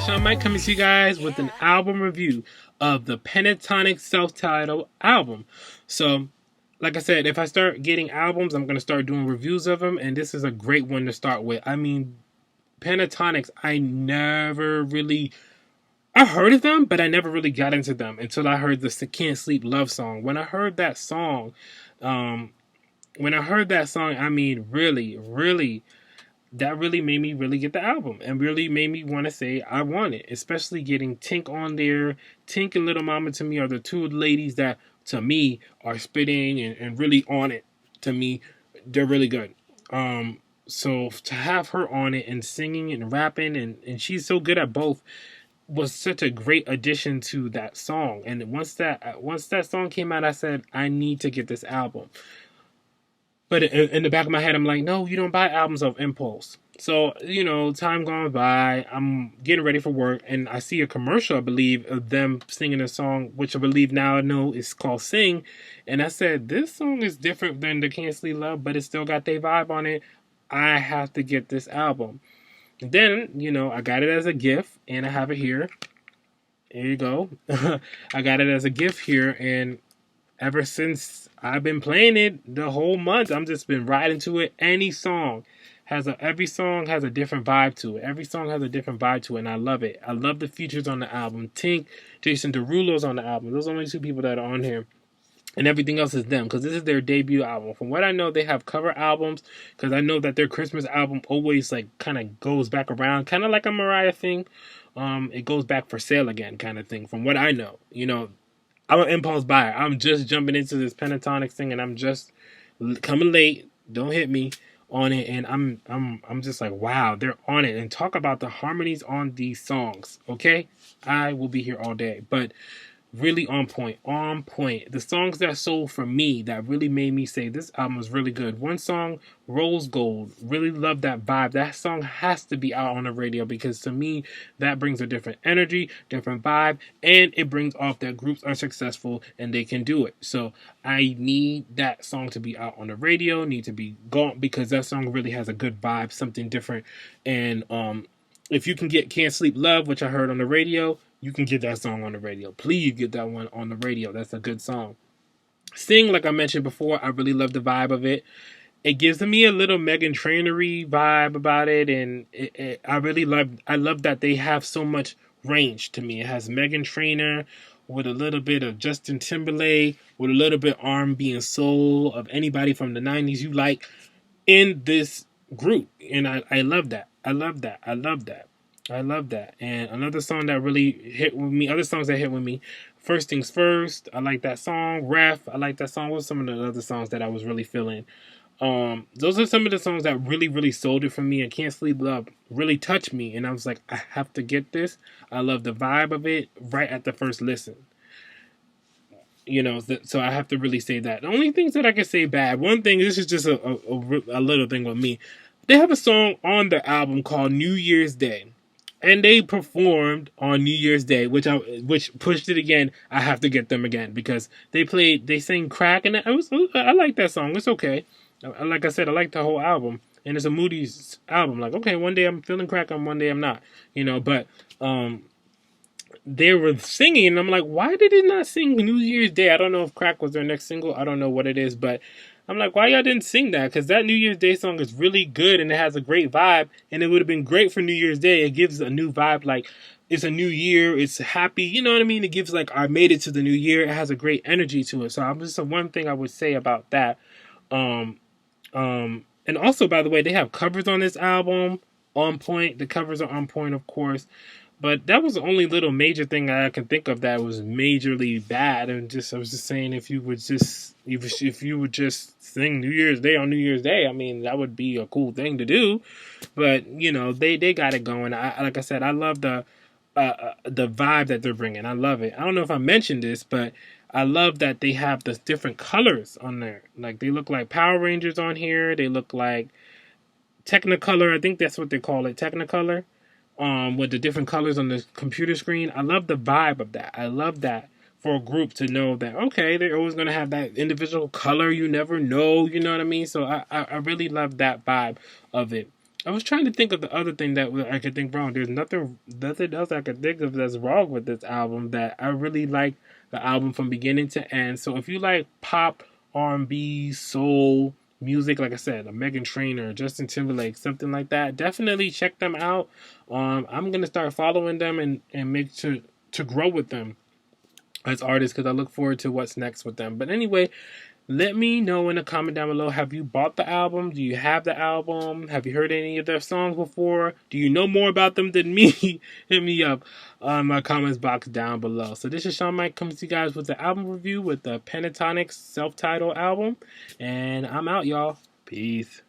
Sean Mike coming to you guys with an album review of the Pentatonix self-titled album. So, like I said, if I start getting albums, I'm going to start doing reviews of them, and this is a great one to start with. I mean, Pentatonix, I heard of them, but I never really got into them until I heard the Can't Sleep Love song. Um, I mean, really, that really made me really get the album and really made me want to say I want it, especially getting Tink on there. Tink and Little Mama to me are the two ladies that to me are spitting and really on it. To me, they're really good. So to have her on it and singing and rapping and she's so good at both was such a great addition to that song. And once that song came out, I said I need to get this album. But in the back of my head, I'm like, no, you don't buy albums of impulse. So, time gone by, I'm getting ready for work, and I see a commercial, I believe, of them singing a song, which I believe now I know is called Sing. And I said, this song is different than the Can't Sleep Love, but it still got their vibe on it. I have to get this album. And then, I got it as a gift, and I have it here. There you go. I got it as a gift here, and ever since I've been playing it the whole month, I'm just been riding to it. Every song has a different vibe to it. Every song has a different vibe to it, and I love it. I love the features on the album. Tink, Jason Derulo's on the album. Those are only two people that are on here. And everything else is them, because this is their debut album. From what I know, they have cover albums, because I know that their Christmas album always kind of goes back around, kind of like a Mariah thing. It goes back for sale again, kind of thing. From what I know, I'm an impulse buyer. I'm just jumping into this Pentatonix thing, and I'm just coming late. Don't hit me on it, and I'm just like, wow, they're on it. And talk about the harmonies on these songs. Okay, I will be here all day, but really on point. The songs that sold for me, that really made me say this album was really good. One song, Rose Gold, really love that vibe. That song has to be out on the radio, because to me, that brings a different energy, different vibe, and it brings off that groups are successful and they can do it. So I need that song to be out on the radio, need to be gone, because that song really has a good vibe, something different. And if you can get Can't Sleep Love, which I heard on the radio, you can get that song on the radio. Please get that one on the radio. That's a good song. Sing, like I mentioned before, I really love the vibe of it. It gives me a little Megan Trainery vibe about it, and I love that they have so much range to me. It has Megan Trainor with a little bit of Justin Timberlake, with a little bit R&B and soul of anybody from the 90s you like in this group. And I love that. I love that. And another song that really hit with me, other songs that hit with me, First Things First, I like that song. Ref, I like that song. What's some of the other songs that I was really feeling? Those are some of the songs that really, really sold it for me. And Can't Sleep Love really touched me. And I was like, I have to get this. I love the vibe of it right at the first listen. So I have to really say that. The only things that I can say bad, one thing, this is just a little thing with me. They have a song on the album called New Year's Day. And they performed on New Year's Day, which pushed it again. I have to get them again, because they sang Crack, and I like that song. It's okay. Like I said, I like the whole album, and it's a Moody's album. Like, okay, one day I'm feeling Crack, and one day I'm not. But they were singing, and I'm like, why did it not sing New Year's Day? I don't know if Crack was their next single. I don't know what it is, but I'm like, why y'all didn't sing that? Because that New Year's Day song is really good, and it has a great vibe, and it would have been great for New Year's Day. It gives a new vibe, like it's a new year, it's happy, you know what I mean? It gives like, I made it to the new year. It has a great energy to it. So I'm just one thing I would say about that. And also, by the way, they have covers on this album, on point. The covers are on point, of course. But that was the only little major thing I can think of that was majorly bad. And I was just saying, if you would just sing New Year's Day on New Year's Day, I mean, that would be a cool thing to do. But they got it going. Like I said, I love the vibe that they're bringing. I love it. I don't know if I mentioned this, but I love that they have the different colors on there. Like, they look like Power Rangers on here. They look like Technicolor. I think that's what they call it, Technicolor. With the different colors on the computer screen. I love the vibe of that. I love that for a group to know that, okay, they're always going to have that individual color. You never know, you know what I mean? So I really love that vibe of it. I was trying to think of the other thing that I could think wrong. There's nothing else I could think of that's wrong with this album. That I really like the album from beginning to end. So if you like pop, R&B, soul music, like I said, a Megan Trainor, Justin Timberlake, something like that, definitely check them out. I'm gonna start following them and make to grow with them as artists because I look forward to what's next with them. But anyway, let me know in the comment down below. Have you bought the album? Do you have the album? Have you heard any of their songs before? Do you know more about them than me? Hit me up on my comments box down below. So this is Sean Mike coming to you guys with the album review with the Pentatonix self-titled album. And I'm out, y'all. Peace.